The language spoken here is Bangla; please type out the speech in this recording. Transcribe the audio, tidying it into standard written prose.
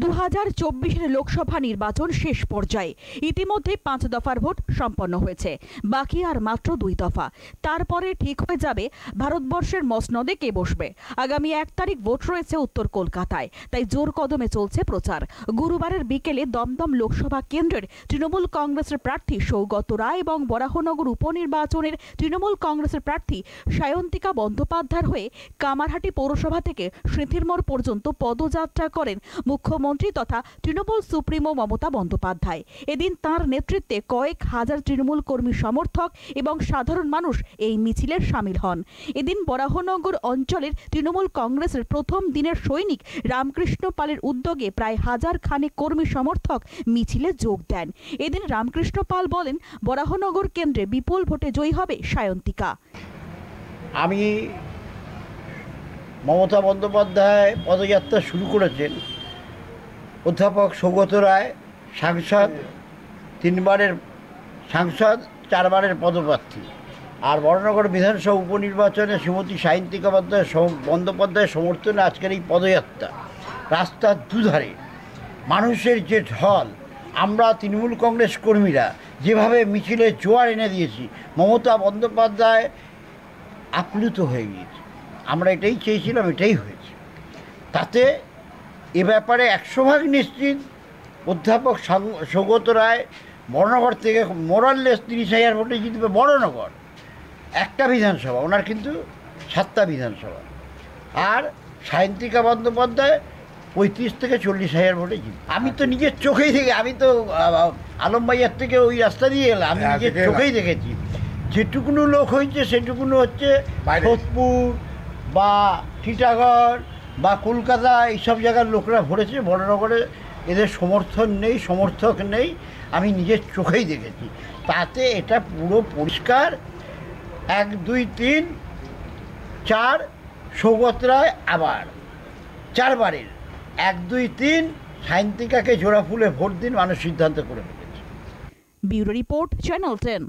2024 লোকসভা নির্বাচন শেষ পর্যায়ে ইতিমধ্যে 5 দফার ভোট সম্পন্ন হয়েছে। বাকি আর মাত্র 2 দফা। তারপরে ঠিক হয়ে যাবে ভারতবর্ষের মসনদে কে বসবে। আগামী 1 তারিখ ভোট রয়েছে উত্তর কলকাতায়, তাই জোর কদমে চলছে প্রচার। গুরুবারের বিকেলে দমদম লোকসভা কেন্দ্রের তৃণমূল কংগ্রেসের প্রার্থী সৌগত রায় এবং বরাহনগর উপনির্বাচনের তৃণমূল কংগ্রেসের প্রার্থী সায়ন্তিকা বন্দ্যোপাধ্যায়ের হয়ে কামারহাটি পৌরসভা থেকে স্মৃতির মোড় পর্যন্ত পদযাত্রা করেন মুখ্যমন্ত্রী তথা তৃণমূল সুপ্রিমো মমতা বন্দ্যোপাধ্যায়। এদিন তাঁর নেতৃত্বে কয়েক হাজার তৃণমূল কর্মী সমর্থক এবং সাধারণ মানুষ এই মিছিলের সামিল হন। এদিন বরাহনগর অঞ্চলের তৃণমূল কংগ্রেসের প্রথম দিনের সৈনিক রামকৃষ্ণ পালের উদ্যোগে প্রায় 1000 খানেক কর্মী সমর্থক মিছিলে যোগ দেন। এদিন রামকৃষ্ণ পাল বলেন, বরাহনগর কেন্দ্রে বিপুল ভোটে জয়ী হবে সায়ন্তিকা। আমি মমতা বন্দ্যোপাধ্যায় পদযাত্রা শুরু করেছেন। অধ্যাপক সৌগত রায় সাংসদ, 3 বারের সাংসদ, 4 বারের পদপ্রার্থী। আর বরাহনগর বিধানসভা উপনির্বাচনে শ্রীমতী সায়ন্তিকা বন্দ্যোপাধ্যায়ের সমর্থনে আজকের এই পদযাত্রা। রাস্তার দুধারে মানুষের যে ঢল, আমরা তৃণমূল কংগ্রেস কর্মীরা যেভাবে মিছিলে জোয়ার এনে দিয়েছি, মমতা বন্দ্যোপাধ্যায় আপ্লুত হয়ে গিয়েছে। আমরা এটাই চেয়েছিলাম, এটাই হয়েছে। তাতে এ ব্যাপারে 100% নিশ্চিত অধ্যাপক সৌগত রায় বরাহনগর থেকে মোরাললেস 30,000 ভোটে জিতবে। বরাহনগর একটা বিধানসভা, ওনার কিন্তু 7টা বিধানসভা। আর সায়ন্তিকা বন্দ্যোপাধ্যায় 35 থেকে 40,000 ভোটে জিতবে। আমি তো নিজের চোখেই দেখে, আমি তো আলমবাজার থেকে ওই রাস্তা দিয়ে এলাম, আমি নিজের চোখেই দেখেছি। যেটুকুনো লোক হয়েছে সেটুকুনো হচ্ছে সোদপুর বা টিটাগড় বা কলকাতা, এইসব জায়গার লোকরা ভরেছে। বরাহনগরে এদের সমর্থন নেই, সমর্থক নেই, আমি নিজের চোখেই দেখেছি। তাতে এটা পুরো পরিষ্কার। 1, 2, 3, 4 সৌগত রায় আবার 4 বারের 1, 2, 3 সায়ন্তিকাকে জোড়া ফুলে ভোট দিন, মানুষ সিদ্ধান্ত করে ফেলেছে। Bureau report, channel 10।